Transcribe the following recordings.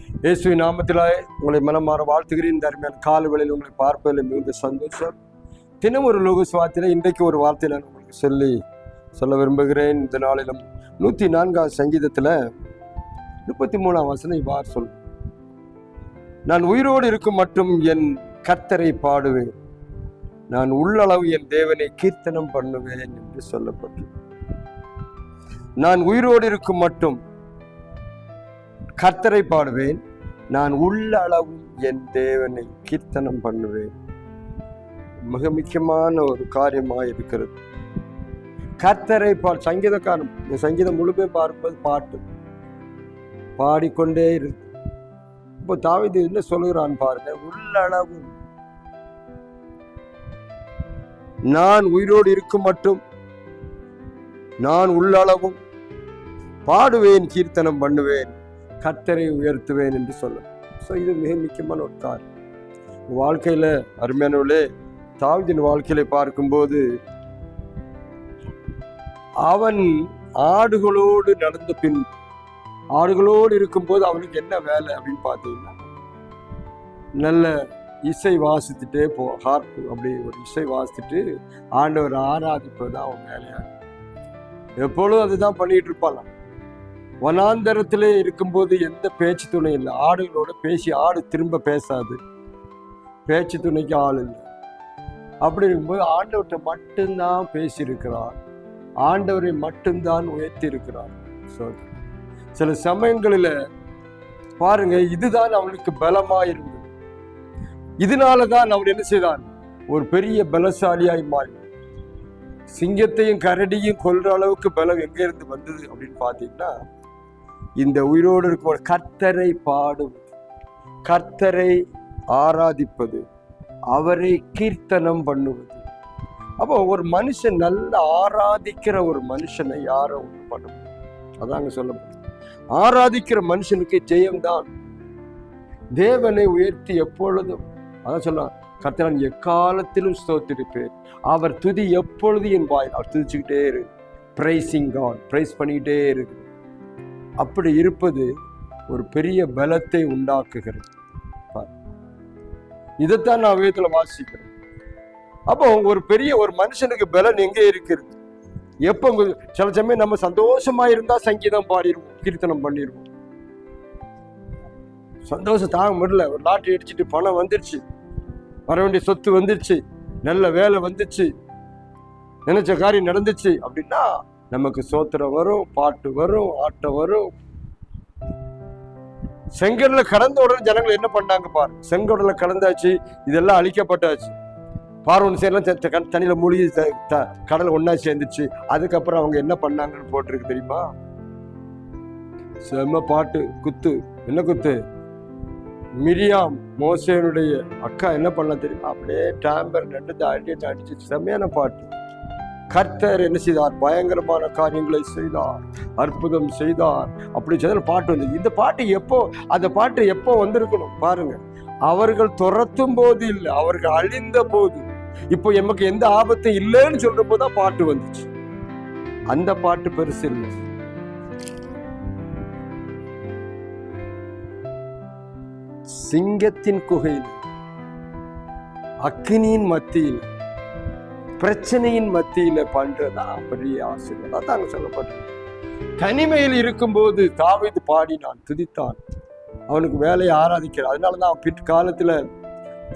இயேசுவின் நாமத்திலே உங்களை மனமாற வாழ்த்துகிறேன். இந்த அருமையான காலவெளியில் உங்களை பார்ப்பதில் மிகுந்த சந்தோஷம். தினம் ஒரு லோகஸ் வார்த்தையில இன்றைக்கு ஒரு வார்த்தை நான் உங்களுக்கு சொல்ல விரும்புகிறேன். இந்த நாளிலும் 104 சங்கீதத்தில் 33 வசனம் இவ்வாறு சொல்லும்: நான் உயிரோடு இருக்கும் மட்டும் என் கர்த்தரை பாடுவேன், நான் உள்ளளவு என் தேவனை கீர்த்தனம் பண்ணுவேன் என்று சொல்லப்பட்டு, நான் உயிரோடு இருக்கும் மட்டும் கர்த்தரை பாடுவேன், நான் உள்ள அளவு என் தேவனை கீர்த்தனம் பண்ணுவேன். மிக முக்கியமான ஒரு காரியமாக இருக்கிறது. கர்த்தரை சங்கீதக்காரன் இந்த சங்கீதம் முழுமே பார்ப்பது பாட்டு பாடிக்கொண்டே இருக்கு. இப்போ தாவீது என்ன சொல்லுகிறான் பாருங்க, உள்ளளவு நான் உயிரோடு இருக்கும் மட்டும் நான் உள்ளளவும் பாடுவேன், கீர்த்தனம் பண்ணுவேன், கர்த்தரை உயர்த்துவேன் என்று சொல்ல. இது மிக முக்கியமான ஒரு காரியம் வாழ்க்கையில. அருமையானவர்களே, தாவீதின் வாழ்க்கையில பார்க்கும்போது அவன் ஆடுகளோடு நடந்த பின், ஆடுகளோடு இருக்கும்போது அவனுக்கு என்ன வேலை அப்படின்னு பார்த்தீங்கன்னா, நல்ல இசை வாசித்துட்டே ஹார்ப்பு அப்படி ஒரு இசை வாசித்துட்டு ஆண்டவர் ஆராதிப்பது அவன் வேலையா. எப்பொழுதும் அதுதான் பண்ணிட்டு இருப்பான். வனாந்தரத்திலே இருக்கும்போது எந்த பேச்சு துணை இல்லை. ஆடுகளோட பேசி ஆடு திரும்ப பேசாது, பேச்சு துணைக்கு ஆள் இல்லை. அப்படி இருக்கும்போது ஆண்டவர்கிட்ட மட்டும்தான் பேசியிருக்கிறார், ஆண்டவரை மட்டும்தான் உயர்த்தி இருக்கிறார். சில சமயங்களில் பாருங்க, இதுதான் அவனுக்கு பலமா இருந்தது. இதனாலதான் அவன் என்ன செய்தான், ஒரு பெரிய பலசாலியாய் மாறி சிங்கத்தையும் கரடியும் கொல்ற அளவுக்கு பலம் எங்க இருந்து வந்தது அப்படின்னு பாத்தீங்கன்னா, இந்த உயிரோடு இருக்கும் கர்த்தரை பாடுவது, கர்த்தரை ஆராதிப்பது, அவரை கீர்த்தனம் பண்ணுவது. அப்போ ஒரு மனுஷன் நல்ல ஆராதிக்கிற ஒரு மனுஷனை யாரும் ஒன்று பண்ண முடியும். அதாங்க சொல்லப்படும். ஆராதிக்கிற மனுஷனுக்கு ஜெயம்தான். தேவனை உயர்த்தி எப்பொழுதும், அதான் சொல்லலாம், கர்த்தர் எக்காலத்திலும் ஸ்தோத்திரிப்பேன், அவர் துதி எப்பொழுது என் வாய், அவர் துதிச்சுக்கிட்டே இரு, பிரைசிங் காட், பிரைஸ் பண்ணிக்கிட்டே இருக்கு. அப்படி இருப்பது ஒரு பெரிய பலத்தை உண்டாக்குகிறது. இதைத்தான் நான் வேதத்துல வாசிக்கிறேன். அப்போ ஒரு பெரிய ஒரு மனுஷனுக்கு பலன் எங்கே இருக்கிறது? எப்போ சில சமயம் நம்ம சந்தோஷமா இருந்தா சங்கீதம் பாடிடுவோம், கீர்த்தனம் பண்ணிடுவோம். சந்தோஷம் தாங்க முடியல, ஒரு லாட்டரி அடிச்சுட்டு பணம் வந்துருச்சு, வர வேண்டிய சொத்து வந்துருச்சு, நல்ல வேலை வந்துச்சு, நினைச்ச காரியம் நடந்துச்சு அப்படின்னா நமக்கு சோத்திரம் வரும், பாட்டு வரும், ஆட்டம் வரும். செங்கடல கடந்த உடனே ஜனங்கள் என்ன பண்ணாங்க பாரு, செங்கடல கடந்தாச்சு, இதெல்லாம் அழிக்கப்பட்டாச்சு, பார்வன் சேரலாம் தண்ணியில மூழ்கி கடல் ஒன்னா சேர்ந்துச்சு. அதுக்கப்புறம் அவங்க என்ன பண்ணாங்கன்னு போட்டிருக்கு தெரியுமா? செம்ம பாட்டு, குத்து. என்ன குத்து? மிரியாம் மோசேனுடைய அக்கா என்ன பண்ண தெரியுமா? அப்படியே டாம்பர் நட்டு அடிச்சு செம்மையான பாட்டு. கர்த்தர் என்ன செய்தார்? பயங்கரமான காரியங்களை செய்தார், அற்புதம் செய்தார். அப்படி செய்த பாட்டு வந்து, இந்த பாட்டு எப்போ, அந்த பாட்டு எப்போ வந்திருக்கணும் பாருங்க. அவர்கள் துரத்தும் போது இல்லை, அவர்கள் அழிந்த போது, இப்போ எமக்கு எந்த ஆபத்தும் இல்லைன்னு சொல்ற போதுதான் பாட்டு வந்துச்சு. அந்த பாட்டு பெருசு இல்லை. சிங்கத்தின் குகையில், அக்கினியின் மத்தியில், பிரச்சனையின் மத்தியில பண்றதா பெரிய ஆசீர்வாதம். அதாங்க சொல்லப்பட்டது. தனிமையில் இருக்கும்போது தாவீது பாடினான், துதித்தான், அவனுக்கு வேலையை ஆராதிக்கிறான். அதனாலதான் அவன் பிற்காலத்துல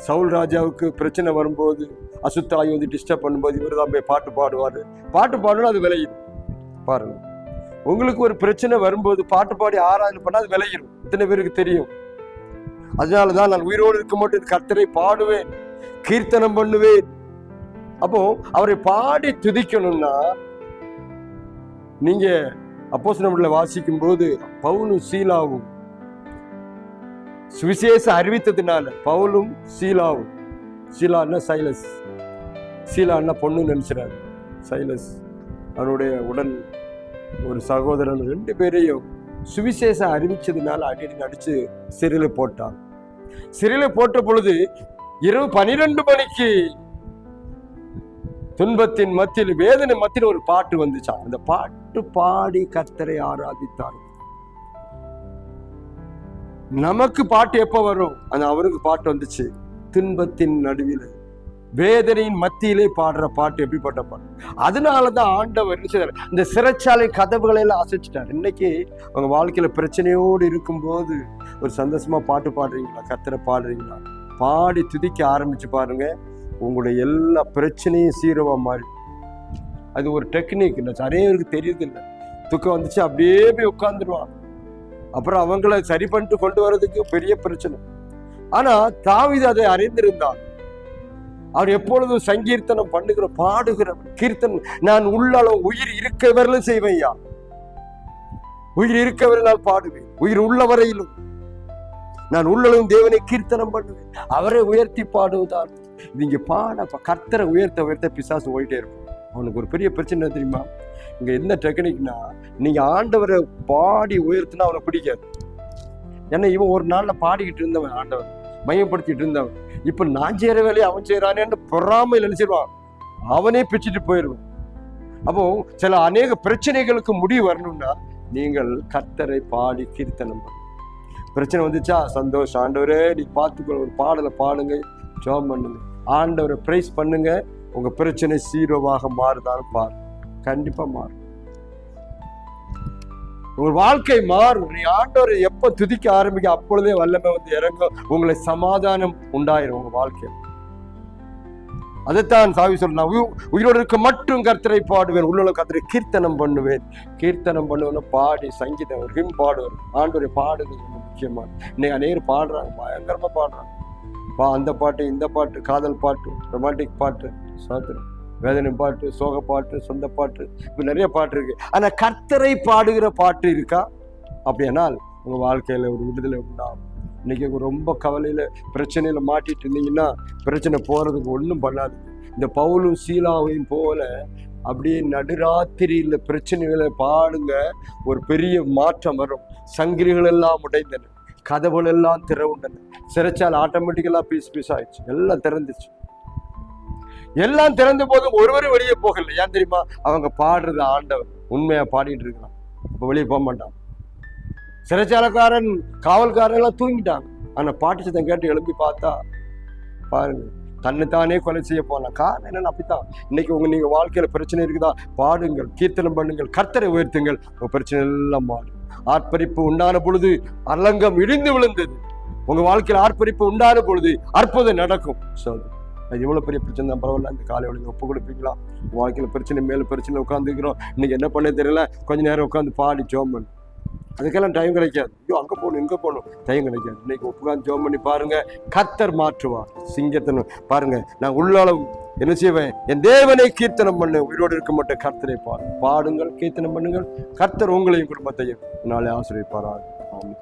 சவுல் ராஜாவுக்கு பிரச்சனை வரும்போது, அசுத்தாயி வந்து டிஸ்டர்ப் பண்ணும்போது இவர் தான் போய் பாட்டு பாடுவாரு. பாட்டு பாடணும், அது விளையிடும். பாருங்க, உங்களுக்கு ஒரு பிரச்சனை வரும்போது பாட்டு பாடி ஆராதனை பண்ணா அது விளையிடும். இத்தனை பேருக்கு தெரியும். அதனாலதான் நான் உயிரோடு இருக்க மாட்டேன் கர்த்தரை பாடுவேன், கீர்த்தனம் பண்ணுவேன். அப்போ அவரை பாடி துதிக்கணும்னா, நீங்க அப்போஸ்தலர்களை வாசிக்கும் போது பவுலும் சீலாவும் சுவிசேஷ அறிவித்ததுனால, பவுலும் சீலாவும், சீலான்னா சைலஸ், சீலான்னா பொண்ணு நினைச்சாரு, சைலஸ் அவருடைய உடன் ஒரு சகோதரன், 2 பேரையும் சுவிசேஷம் அறிவிச்சதுனால அடிக்கடி நடிச்சு சிறையில போட்டான். சிறையில போட்ட பொழுது இரவு 12 மணிக்கு துன்பத்தின் மத்தியில், வேதனை மத்தியில் ஒரு பாட்டு வந்துச்சான். அந்த பாட்டு பாடி கர்த்தரை ஆராதித்தார். நமக்கு பாட்டு எப்ப வரும்? அந்த அவருக்கு பாட்டு வந்துச்சு. துன்பத்தின் நடுவில் வேதனையின் மத்தியிலே பாடுற பாட்டு எப்படிப்பட்ட பாட்டு. அதனாலதான் ஆண்டவர் இந்த சிறைச்சாலை கதவுகளை எல்லாம் அசைச்சிட்டார். இன்னைக்கு உங்க வாழ்க்கையில பிரச்சனையோடு இருக்கும்போது ஒரு சந்தோஷமா பாட்டு பாடுறீங்களா? கர்த்தரை பாடுறீங்களா? பாடி துதிக்க ஆரம்பிச்சு பாருங்க, உங்களுடைய எல்லா பிரச்சனையும் சீரவா மாறி. அது ஒரு டெக்னிக். நிறைய பேருக்கு தெரியுது இல்லை. துக்கம் வந்துச்சு அப்படியே போய் உட்காந்துருவாங்க. அப்புறம் அவங்கள சரி பண்ணிட்டு கொண்டு வர்றதுக்கு பெரிய பிரச்சனை. ஆனா தாவீது அதை அறிந்திருந்தார். அவர் எப்பொழுதும் சங்கீர்த்தனம் பண்ணுகிற பாடுகிற கீர்த்தனம். நான் உள்ளளவு உயிர் இருக்கவரையிலும் செய்வேன்யா, உயிர் இருக்கவரை நான் பாடுவேன், உயிர் உள்ள வரையிலும் நான் உள்ளளவும் தேவனை கீர்த்தனம் பண்ணுவேன், அவரை உயர்த்தி பாடுவதால். நீங்க பாட கர்த்தரை உயர்த்த உயர்த்த பிசாசு போயிட்டே இருக்கும். அவனுக்கு ஒரு பெரிய பிரச்சனை தெரியுமா? இங்க என்ன டெக்னிக்னா, நீங்க ஆண்டவரை பாடி உயர்த்தினா அவனை பிடிக்காது. ஏன்னா இவன் ஒரு நாள்ல பாடிக்கிட்டு இருந்தவன், ஆண்டவர் மையப்படுத்திட்டு இருந்தவன். இப்ப நான் செய்யற வேலையை அவன் செய்யறானேன்னு பொறாமையில் நினைச்சிருவான், அவனே பிச்சுட்டு போயிடுவான். அப்போ சில அநேக பிரச்சனைகளுக்கு முடிவு வரணும்னா நீங்கள் கர்த்தரை பாடி கீர்த்தனம் பண்ணு. பிரச்சனை வந்துச்சா சந்தோஷம், ஆண்டவரே நீ பார்த்துக்கோ, ஒரு பாடலை பாடுங்க, ஜெபம் பண்ணுங்க, ஆண்டவரை பிரைஸ் பண்ணுங்க. உங்க பிரச்சனை சீரோவாக மாறுதான்னு பாரு, கண்டிப்பா மாறும். உங்க வாழ்க்கை மாறும். நீ ஆண்டவரை எப்ப துதிக்க ஆரம்பிக்க அப்பொழுதே வல்லமை வந்து இறங்க, உங்களை சமாதானம் உண்டாயிரும் உங்க வாழ்க்கையில். அதைத்தான் சாவி சொல்ல, உயிரோடு இருக்க மட்டும் கர்த்தரை பாடுவேன், உள்ள கர்த்தரை கீர்த்தனம் பண்ணுவேன். கீர்த்தனம் பண்ணுவேன்னு பாடி சங்கீதம் ஒரு ஹிம் பாடுவேன். ஆண்டவரை பாடுறது ரொம்ப முக்கியமான. இன்னைக்கு அநேகர் பாடுறாங்க, பயங்கரமா பாடுறாங்க. அந்த பாட்டு, இந்த பாட்டு, காதல் பாட்டு, ரொமான்டிக் பாட்டு, வேதனை பாட்டு, சோக பாட்டு, சொந்த பாட்டு, இப்ப நிறைய பாட்டு இருக்கு. ஆனா கர்த்தரை பாடுகிற பாட்டு இருக்கா? அப்படியானால் உங்க வாழ்க்கையில ஒரு விடுதலை உண்டாகும். இன்னைக்கு ரொம்ப கவலையில பிரச்சனையில மாட்டிட்டு இருந்தீங்கன்னா பிரச்சனை போறதுக்கு ஒன்றும் பண்ணாது. இந்த பவுலும் சீலாவையும் போல அப்படியே நடுராத்திரியில பிரச்சனைகளை பாடுங்க, ஒரு பெரிய மாற்றம் வரும். சங்கிலிகள் எல்லாம் உடைந்தன, கதவுகள் எல்லாம் திறவுண்டன, சிறைச்சால் ஆட்டோமேட்டிக்கலா பீஸ் பீஸ் ஆயிடுச்சு, எல்லாம் திறந்துச்சு. எல்லாம் திறந்த போதும் ஒருவரும் வெளியே போகல. ஏன் தெரியுமா? அவங்க பாடுறது ஆண்டவர் உண்மையா பாடிட்டு இருக்கான். இப்ப வெளியே போக மாட்டான். சிறைச்சாலைக்காரன், காவல்காரன் எல்லாம் தூங்கிட்டாங்க. ஆனா பாட்டு சத்தம் கேட்டு எழுப்பி பார்த்தா பாருங்க, தன்னைத்தானே கொலை செய்ய போனான். காரணம் என்னன்னு அப்படித்தான். இன்னைக்கு நீங்க வாழ்க்கையில பிரச்சனை இருக்குதா? பாடுங்கள், கீர்த்தனம் பண்ணுங்கள், கர்த்தரை உயர்த்துங்கள், உங்க பிரச்சனை எல்லாம் மாறும். ஆர்ப்பரிப்பு உண்டான பொழுது அலங்கம் இடிந்து விழுந்தது. உங்க வாழ்க்கையில ஆர்ப்பரிப்பு உண்டான பொழுது அற்புதம் நடக்கும். சொல்லு, அது எவ்வளவு பெரிய பிரச்சனை தான் பரவாயில்ல. இந்த காலை வழிங்க ஒப்பு கொடுப்பீங்களா? வாழ்க்கையில பிரச்சனை மேல பிரச்சனை உட்காந்துக்கிறோம், இன்னைக்கு என்ன பண்ண தெரியல, கொஞ்ச நேரம் உட்காந்து பாடி ஜெபம் பண்ணு. அதுக்கெல்லாம் டைம் கிடைக்காது. ஐயோ அங்க போகணும் இங்க போகணும், டைம் கிடைக்காது. இன்னைக்கு உட்காந்து ஜெபம் பண்ணி பாருங்க, கர்த்தர் மாற்றுவார். சிங்கத்தனம் பாருங்க, நான் உள்ளளவு என்ன செய்வேன்? என் தேவனை கீர்த்தனம் பண்ணு, உயிரோடு இருக்க மாட்டேன் கர்த்தரை பாடுங்கள், கீர்த்தனம் பண்ணுங்கள். கர்த்தர் உங்களையும் குடும்பத்தையும் நாளை ஆசீர்வதிப்பாராக. ஆமென்.